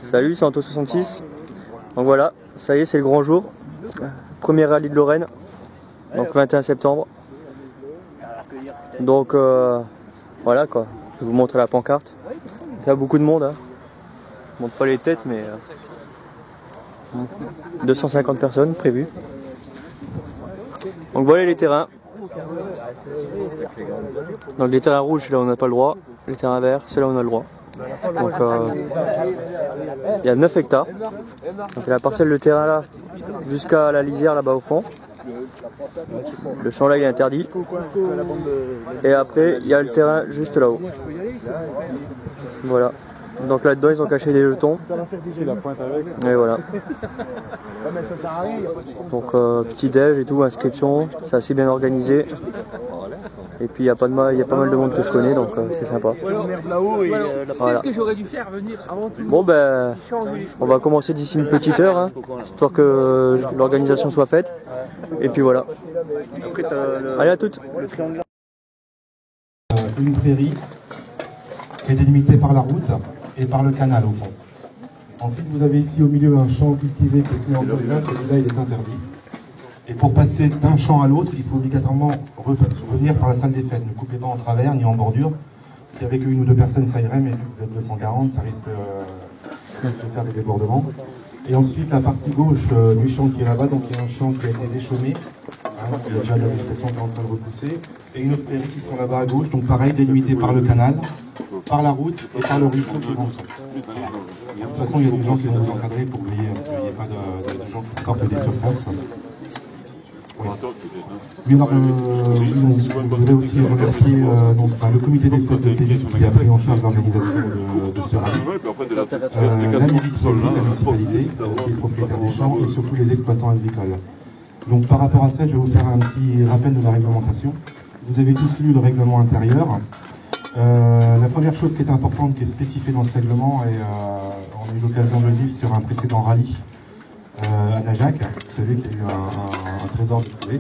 Salut, c'est Anto66. Donc voilà, ça y est, c'est le grand jour. Premier rallye de Lorraine. Donc 21 septembre. Donc voilà quoi. Je vais vous montrer la pancarte. Il y a beaucoup de monde. Hein. Je ne montre pas les têtes, mais 250 personnes prévues. Donc voilà les terrains. Donc les terrains rouges, c'est là où on n'a pas le droit. Les terrains verts, c'est là où on a le droit. Donc il y a 9 hectares. Donc il y a la parcelle de terrain là jusqu'à la lisière là-bas au fond. Le champ là il est interdit. Et après il y a le terrain juste là-haut. Voilà. Donc là-dedans ils ont caché des jetons. Et voilà. Donc petit déj et tout, inscription, c'est assez bien organisé. Et puis il y a pas mal de monde que je connais, donc c'est sympa. Voilà. C'est ce que j'aurais dû faire, venir avant tout. Bon ben, on va commencer d'ici une petite heure, hein, histoire que l'organisation soit faite. Et puis voilà. Allez à toutes. Une prairie qui est délimitée par la route et par le canal au fond. Ensuite vous avez ici au milieu un champ cultivé qui est semé en polygon, celui-là il est interdit. Et pour passer d'un champ à l'autre, il faut obligatoirement revenir par la salle des fêtes. Ne coupez pas en travers ni en bordure. Si avec une ou deux personnes ça irait, mais vu que vous êtes 240, ça risque de faire des débordements. Et ensuite la partie gauche du champ qui est là-bas, donc il y a un champ qui a été déchaumé, il y a déjà de la végétation qui est en train de repousser, et une autre prairie qui sont là-bas à gauche, donc pareil, délimitée par le canal, par la route et par le ruisseau qui est en dessous. De toute façon, il y a des gens qui vont vous encadrer pour veiller à ce qu'il n'y ait pas de gens qui sortent des surfaces. Oui, alors, je voudrais aussi remercier le comité des fêtes de Pézy qui a pris en charge l'organisation de ce rallye, la municipalité, les propriétaires des champs et surtout les exploitants agricoles. Donc par rapport à ça, je vais vous faire un petit rappel de la réglementation. Vous avez tous lu le règlement intérieur. La première chose qui est importante, qui est spécifiée dans ce règlement, et on a eu l'occasion de le vivre sur un précédent rallye à Najac, vous savez qu'il y a eu un trésor de trouvé.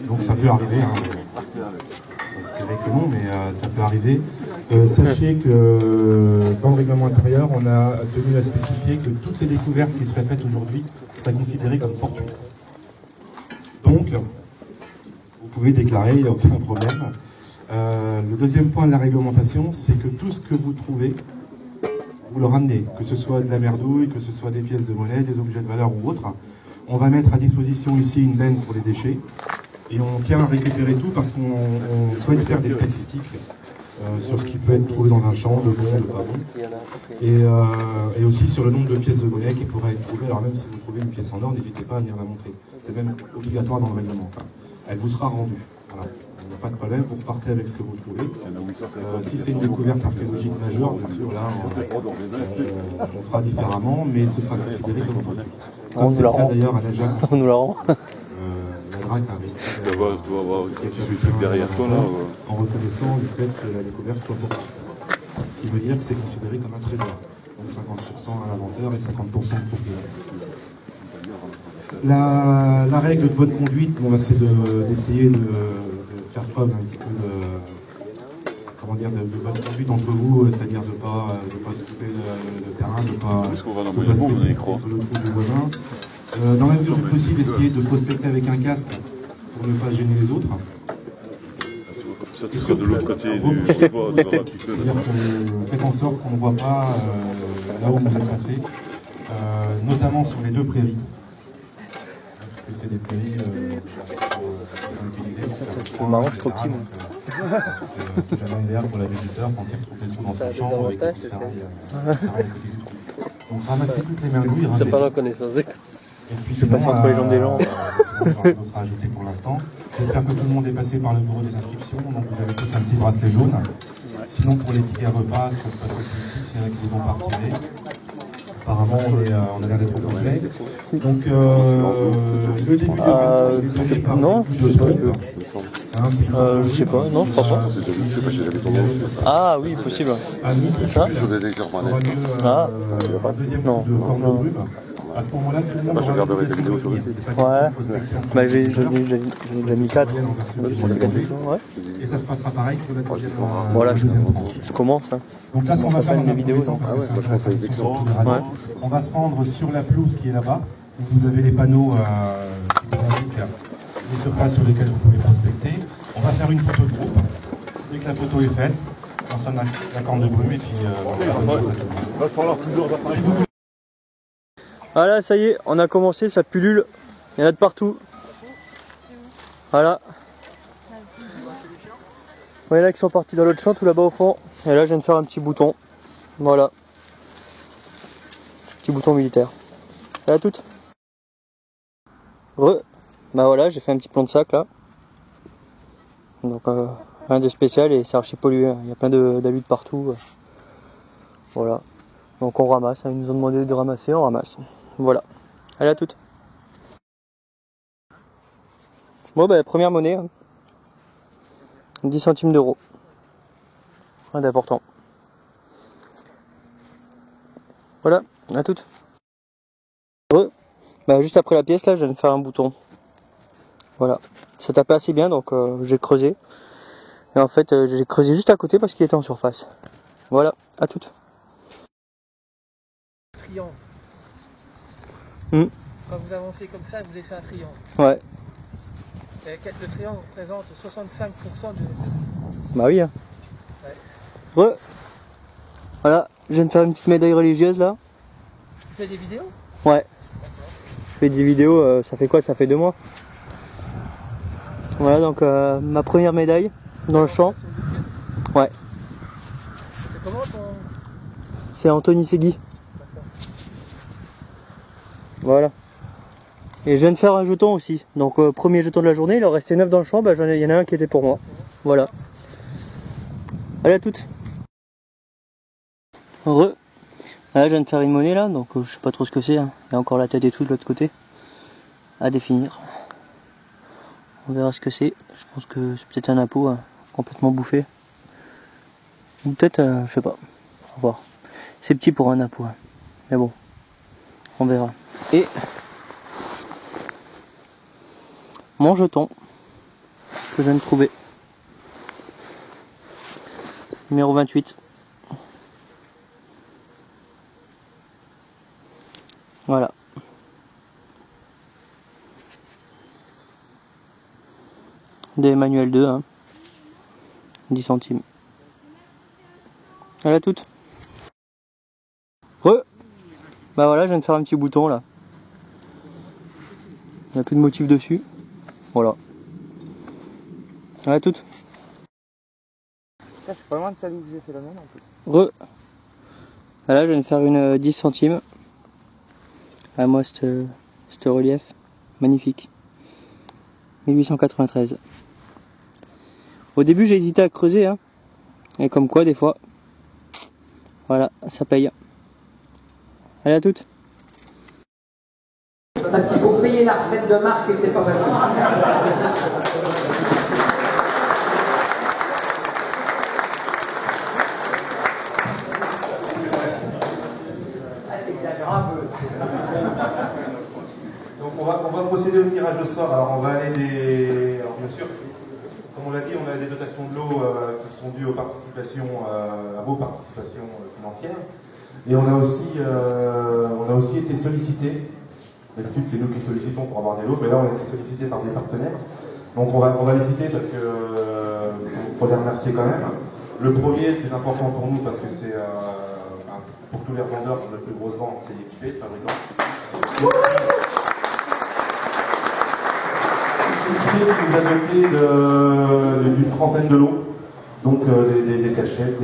Donc ça peut arriver, hein, c'est vrai que non, mais ça peut arriver. Sachez que dans le règlement intérieur, on a tenu à spécifier que toutes les découvertes qui seraient faites aujourd'hui seraient considérées comme fortuites. Donc, vous pouvez déclarer, il n'y a aucun problème. Le deuxième point de la réglementation, c'est que tout ce que vous trouvez, vous le ramenez, que ce soit de la merdouille, que ce soit des pièces de monnaie, des objets de valeur ou autres. On va mettre à disposition ici une benne pour les déchets. Et on tient à récupérer tout parce qu'on souhaite faire des statistiques sur ce qui peut être trouvé dans un champ, de bon, de pas bon. Et aussi sur le nombre de pièces de monnaie qui pourraient être trouvées. Alors même si vous trouvez une pièce en or, n'hésitez pas à venir la montrer. C'est même obligatoire dans le règlement. Elle vous sera rendue. Voilà. Il n'y a pas de problème, vous repartez avec ce que vous trouvez. Si c'est une découverte archéologique majeure, bien sûr, là, on fera différemment, mais ce sera considéré comme fortuit. Comme c'est le cas d'ailleurs à Najac. On nous la rend. La DRAC a en reconnaissant le fait que la découverte soit fortuite. Ce qui veut dire que c'est considéré comme un trésor. Donc 50% à l'inventeur et 50% au propriétaire. La règle de bonne conduite, bon, c'est d'essayer de faire preuve un petit peu de bonne conduite entre vous, c'est-à-dire de ne pas se couper le terrain, de ne pas se précipiter sur le trou du voisin. Dans la mesure du possible, essayer de prospecter avec un casque pour ne pas gêner les autres. Ça, tu seras de l'autre côté faites en sorte qu'on ne voit pas là où vous êtes passé, notamment sur les deux prairies. C'est des prairies qui sont utilisées pour faire le foin. Marrant, je croquis. C'est jamais idéal pour l'agriculteur quand il trouve le trou dans son champ avec du ferraille à côté du trou. Donc ramassez toutes les merdouilles. C'est pas la connaissance. Et puis c'est pas entre les jambes des gens. Sinon, j'aurais d'autres à ajouter pour l'instant. J'espère que tout le monde est passé par le bureau des inscriptions. Donc vous avez tous un petit bracelet jaune. Sinon pour les tickets repas, ça se passe aussi ici. C'est vrai qu'ils vont pas retirer. Apparemment, on a l'air d'être au complet. Donc, le début de non, je sais pas. Je sais pas, non, je crois pas. Ah oui, possible. À mi-temps, ça aura lieu un deuxième coup de corne brume. À ce moment-là, tout le monde je aura regarderai des l'obligation vidéos de sur le venir. site. Ouais. Bah j'ai déjà mis 4. Ouais. Et ça se passera pareil pour la deuxième. Voilà, je commence. Hein. Donc là, ce qu'on va faire dans des un vidéos, premier temps, parce que c'est un peu la tradition sur tous les Ouais. rallyes, on va se rendre sur la pelouse qui est là-bas, où vous avez les panneaux qui vous indiquent les surfaces sur lesquelles vous pouvez prospecter. On va faire une photo de groupe. Dès que la photo est faite, on sonne la corne de brume et puis Va falloir toujours appareils. Voilà, ça y est, on a commencé, ça pullule. Il y en a de partout. Voilà. Vous voyez là qui sont partis dans l'autre champ, tout là-bas au fond. Et là, je viens de faire un petit bouton. Voilà. Petit bouton militaire. Et à toutes. Bah voilà, j'ai fait un petit plan de sac là. Donc rien de spécial et c'est archi pollué. Il y a plein d'alus de partout. Voilà. Donc on ramasse. Ils nous ont demandé de ramasser, on ramasse. Voilà. Allez à toutes. Bon bah première monnaie. Hein. 10 centimes d'euros. Rien d'important. Voilà, à toutes. Bah juste après la pièce là, je viens de faire un bouton. Voilà. Ça tapait assez bien donc j'ai creusé. Et en fait j'ai creusé juste à côté parce qu'il était en surface. Voilà, à toutes. Triangle. Quand vous avancez comme ça, vous laissez un triangle. Ouais. Et le triangle représente 65% de... Bah oui. Hein. Ouais. Voilà, je viens de faire une petite médaille religieuse là. Tu fais des vidéos? Ouais. Je fais des vidéos, ça fait quoi? Ça fait 2 mois. Voilà donc ma première médaille dans le champ. Ouais. C'est comment ton... C'est Anthony Segui. Voilà. Et je viens de faire un jeton aussi. Donc premier jeton de la journée, il en restait 9 dans le champ, bah, il y en a un qui était pour moi. Voilà. Allez à toutes. Heureux. Là je viens de faire une monnaie là, donc je sais pas trop ce que c'est. Hein. Il y a encore la tête et tout de l'autre côté. À définir. On verra ce que c'est. Je pense que c'est peut-être un impôt hein, complètement bouffé. Ou peut-être, je sais pas. On va voir. C'est petit pour un impôt. Hein. Mais bon. On verra. Et mon jeton que je viens de trouver. Numéro 28. Voilà. Des manuels 2, hein. 10 centimes. Elle a toutes. Bah voilà, je viens de faire un petit bouton là. Il n'y a plus de motif dessus. Voilà. Elle a toutes. C'est pas loin de celle où j'ai fait la mienne en plus. Là, je viens de faire une 10 centimes. À moi, ce relief. Magnifique. 1893. Au début, j'ai hésité à creuser. Hein. Et comme quoi, des fois, voilà, ça paye. Allez à toutes. Parce qu'il faut payer la retraite de Marc et c'est pas facile. Donc on va procéder au tirage au sort. Alors on va aller des... Alors bien sûr, comme on l'a dit, on a des dotations de l'eau qui sont dues aux participations, à vos participations financières. Et on a aussi été sollicités. D'habitude c'est nous qui sollicitons pour avoir des lots, mais là on a été sollicités par des partenaires. Donc on va les citer parce que faut les remercier quand même. Le premier, le plus important pour nous parce que c'est pour tous les revendeurs, c'est notre plus grosse vente, c'est XP, fabricant. XP qui nous a doté d'une trentaine de lots, donc des cachettes,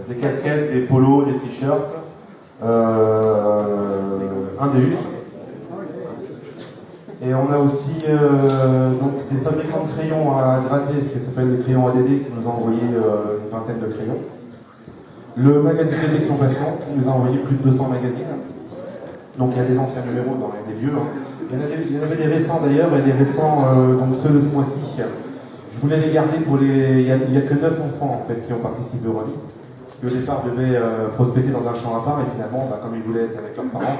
des casquettes, des polos, des t-shirts, un Deus. Et on a aussi donc des fabricants de crayons à gratter, ce qui s'appelle des crayons ADD, qui nous ont envoyé une vingtaine de crayons. Le magazine Détection Patient, qui nous a envoyé plus de 200 magazines. Donc il y a des anciens numéros, dans des vieux. Hein. Il y en avait des récents d'ailleurs, et des récents, donc ceux de ce mois-ci. Je voulais les garder pour les... Il n'y a que 9 enfants en fait qui ont participé au rallye. Qui au départ devaient prospecter dans un champ à part, et finalement, comme ils voulaient être avec leurs parents,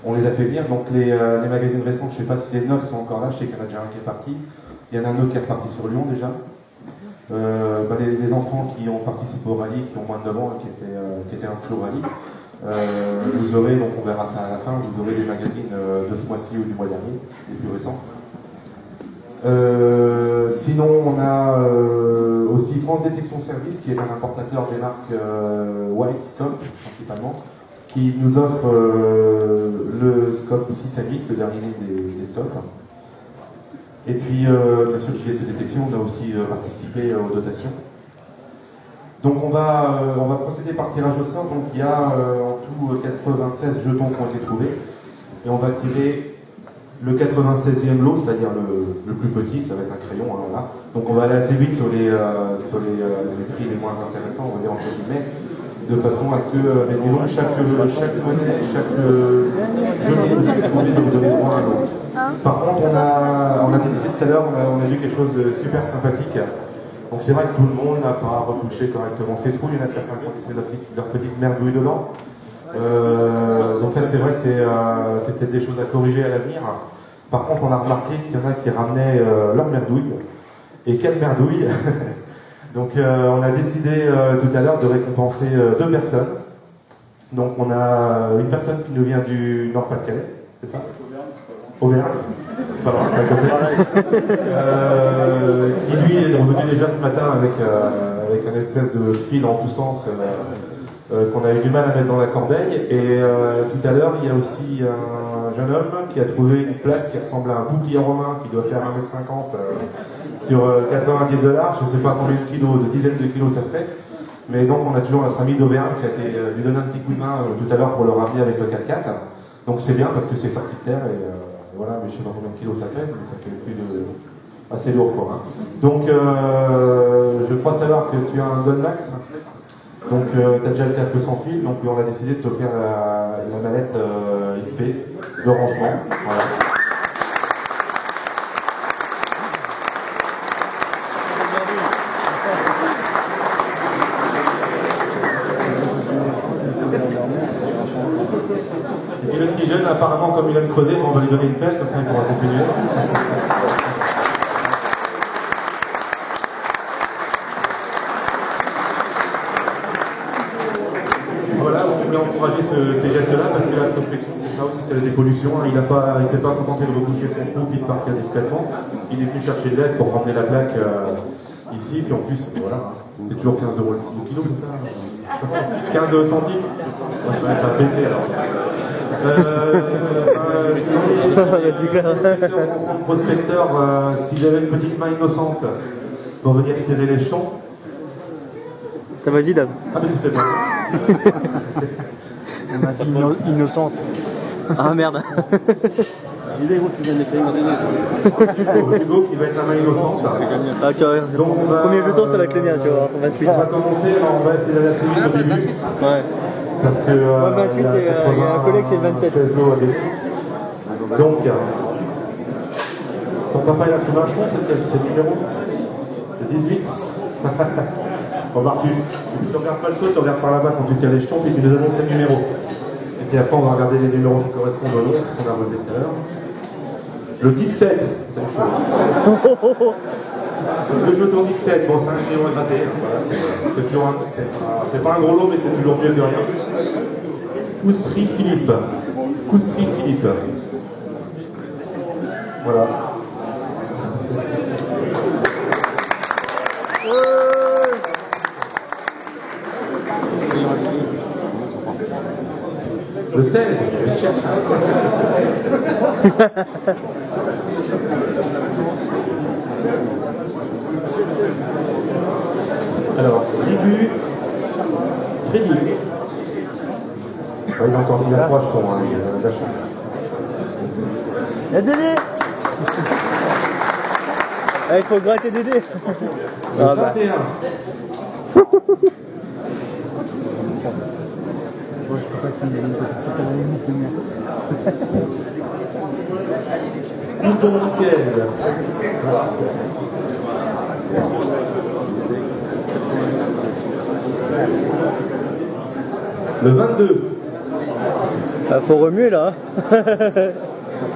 on les a fait venir. Donc les magazines récents, je ne sais pas si les 9 sont encore là, je sais qu'il y en a déjà un qui est parti. Il y en a un autre qui est reparti sur Lyon déjà. Les enfants qui ont participé au rallye, qui ont moins de 9 ans et qui étaient inscrits au rallye, vous aurez, donc on verra ça à la fin, vous aurez des magazines de ce mois-ci ou du mois dernier, les plus récents. Sinon, on a aussi France Détection Service, qui est un importateur des marques White Scope, principalement, qui nous offre le Scope 6MX, le dernier des scopes. Et puis, bien sûr, JSE Détection, on a aussi participé aux dotations. Donc on va procéder par tirage au sort. Donc il y a en tout 96 jetons qui ont été trouvés. Et on va tirer le 96e lot, c'est-à-dire le plus petit, ça va être un crayon. Hein, voilà. Donc on va aller assez vite sur les prix les moins intéressants, on va dire entre guillemets, de façon à ce que chaque monnaie, chaque jeu trouvé de vous donner droit à un lot. Par contre, on a décidé tout à l'heure, on a vu quelque chose de super sympathique. Donc c'est vrai que tout le monde n'a pas rebouché correctement ses trous, il y en a certains qui ont laissé leur petite merdouille dedans. Donc ça c'est vrai que c'est peut-être des choses à corriger à l'avenir. Par contre on a remarqué qu'il y en a qui ramenaient leur merdouille. Et quelle merdouille. Donc on a décidé tout à l'heure de récompenser 2 personnes. Donc on a une personne qui nous vient du Nord-Pas-de-Calais, c'est ça? Auvergne. Pas loin, qui lui est revenu déjà ce matin avec un espèce de fil en tous sens qu'on avait du mal à mettre dans la corbeille. Et tout à l'heure, il y a aussi un jeune homme qui a trouvé une plaque qui ressemble à un bouclier romain qui doit faire 1,50 m sur 90 $. Je ne sais pas combien de kilos, de dizaines de kilos ça fait. Mais donc on a toujours notre ami d'Auvergne qui a été lui donner un petit coup de main tout à l'heure pour le ramener avec le 4x4. Donc c'est bien parce que c'est sorti de terre et voilà, mais je ne sais pas combien de kilos ça pèse, mais ça fait plus de... assez lourd quoi. Hein. Donc je crois savoir que tu as un Gunmax. Donc tu as déjà le casque sans fil, donc on a décidé de t'offrir la manette XP de rangement. Voilà. Et le petit jeune, apparemment, comme il aime creuser, on va lui donner une pelle, comme ça il pourra continuer. Voilà, on voulait encourager ces gestes-là, parce que la prospection, c'est ça aussi, c'est la dépollution. Il ne s'est pas contenté de reboucher son trou, puis de partir discrètement. Il est venu chercher de l'aide pour ramener la plaque ici, puis en plus, voilà, c'est toujours 15 € le kilo, c'est ça 15 centimes. Ça a baissé alors. Prospecteur, si j'avais une petite main innocente pour venir tirer les jetons. Ça va dit, Dave. Ah mais tu fais bien. On m'a dit innocente. Ah merde. Hugo qui va être la main innocente. Ah, donc le premier jeton ça va être le mien, tu vois. 28. On va commencer, on va essayer d'aller assez vite au début. Ouais. Parce que 28 et il y a un collègue qui est le 27. 16 lots à début. Donc, ton papa il a trouvé un jeton, c'est le numéro? Le 18. Bon, Marc, tu ne regardes pas le saut, tu regardes par là-bas quand tu tires les jetons, puis tu nous annonces le numéro. Et puis après, on va regarder les numéros qui correspondent au lot, ce qu'on a relevé tout à l'heure. Le 17. Le jeton 17, bon, c'est un numéro à gratter. Voilà, c'est pas un gros lot, mais c'est toujours mieux que rien. Coustry Philippe. Coustry Philippe. Voilà. Le 16, je cherche. Alors, Tribu, Freddy. Il a encore dit à 3 jetons, hein, il a la chance. La Dédé. Il faut gratter Dédé. Le 21. Bouton nickel. Le 22. Ah, faut remuer là.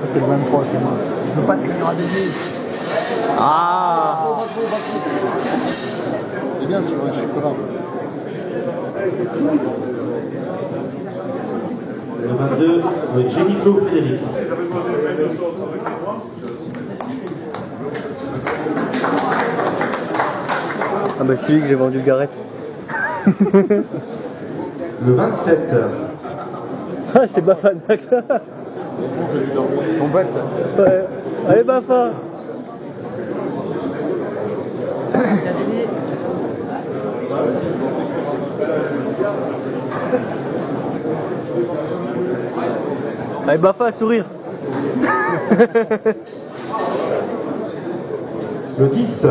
C'est le 23, c'est moi. Je veux pas de caméra dédiée. Ah. C'est bien, tu vois, je suis collant. Le 22, Jenny-Claude Frédéric. Ah bah c'est lui que j'ai vendu Gareth. Le 27, Ah c'est Bafa le Max. Ton bête. Ouais. Allez Bafa. Allez Bafa, sourire. le 10,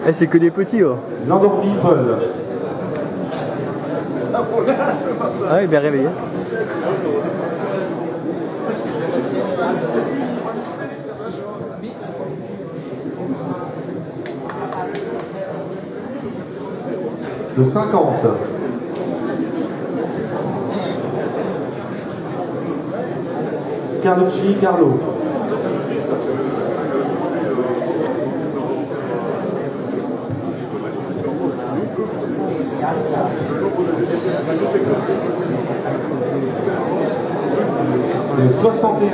Eh, c'est que des petits. Oh. l'endormi Paul. Ah, il est bien réveillé. Le 50, Carlucci Carlo. Le 61,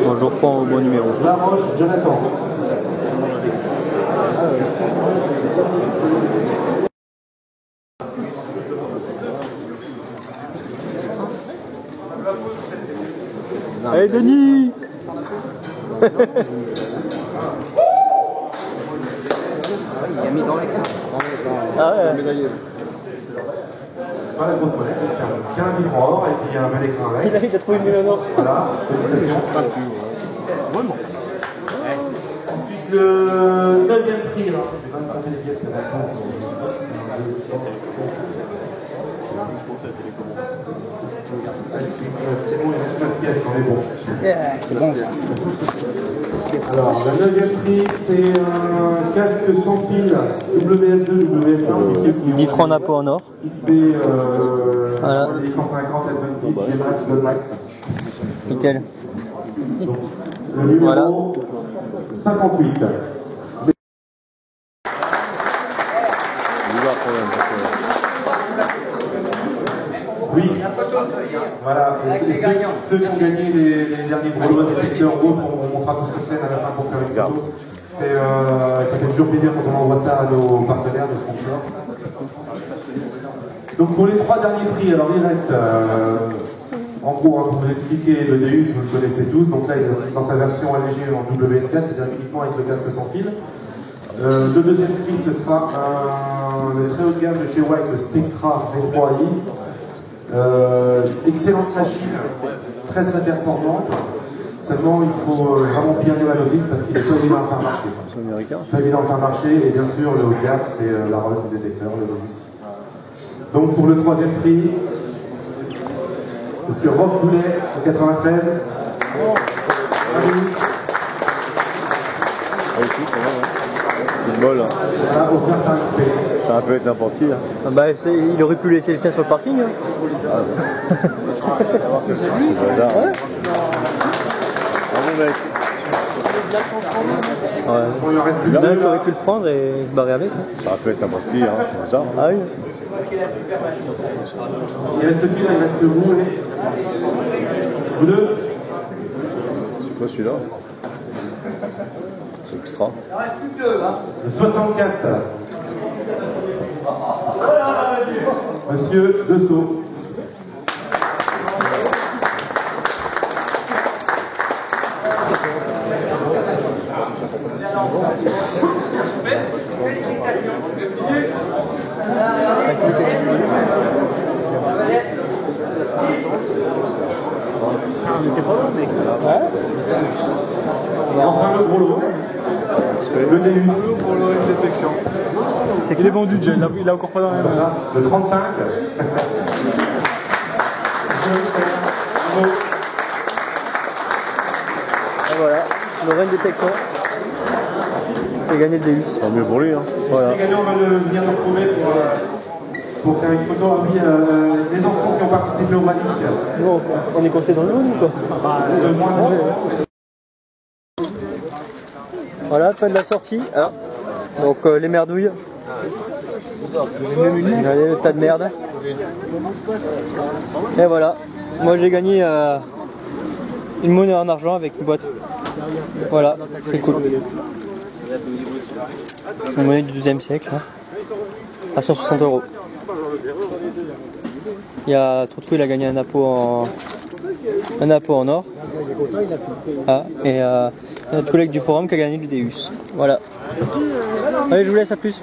Bon, je reprends au bon numéro. Laroche Jonathan. Allez Denis. Il a mis dans les Ah ouais. Pas la grosse monnaie, c'est un livre en or et puis un bel écran avec. Il a trouvé une million d'or. Voilà, félicitations. Ensuite, le 9e prix, alors, je vais pas me compter les pièces, mais maintenant, C'est bon ça. alors, le 9e prix, c'est un casque sans fil WS2, WS1, 10 francs d'impôt en or. XP Voilà. 150, Advantage, G-Max, Godmax. Nickel. Le numéro Voilà. 58. Oui, voilà. Et ceux qui ont gagné les derniers gros détecteurs autres, on montrera tous sur scène à la fin pour faire une photo. Ça fait toujours plaisir quand on envoie ça à nos partenaires, nos sponsors. Donc pour les 3 derniers prix, alors il reste, en gros, hein, pour vous expliquer, le Deus, vous le connaissez tous. Donc là, il est dans sa version allégée en WS4, c'est-à-dire uniquement avec le casque sans fil. Le deuxième prix, ce sera le très haut de gamme de chez White, le Spectra V3i. Excellente machine, très très performante. Seulement, il faut vraiment bien lire la notice parce qu'il est pas évident à faire marcher. Pas évident à faire marcher, et bien sûr, le haut de gamme, c'est la Rolls du détecteur, le Novus. Donc pour le 3e prix, Monsieur Rob Boulet, en 93. C'est une molle. Voilà, offert par XP. Ça peut être n'importe qui. Hein. Ah bah, il aurait pu laisser le sien sur le parking. Hein. C'est bizarre. Ouais. Bravo mec. Ouais. Bon, il en reste plus Il y en a un qui là. aurait pu le prendre et se barrer avec. Hein. Ça peut être n'importe qui, hein. C'est bizarre. Ah oui. Il reste qui là? Il reste vous et vous deux. C'est quoi celui-là? C'est extra. Le 64. Monsieur Dessau. Et enfin le gros lot. Le Deus. Pour le détection. C'est qu'il est vendu déjà, il a encore pas dans les mains. Ça, le 35. Et voilà, Lorraine Détection. Et gagné le Deus. Tant mieux pour lui. Hein. Voilà. Les gagnants veulent venir nous retrouver pour pour faire une photo. Oui, les enfants qui ont participé au rallye. Bon, on est compté dans le monde ou quoi? De moins en moins. Voilà, fin de la sortie. Alors, donc les merdouilles. Regardez le tas de merde. Et voilà. Moi j'ai gagné une monnaie en argent avec une boîte. Voilà, c'est cool. Une monnaie du 12e siècle. Hein, à 160 €. Il y a Troutkou, il a gagné un appôt en or. Ah, et il y a notre collègue du forum qui a gagné le Deus. Voilà. Allez, je vous laisse, à plus.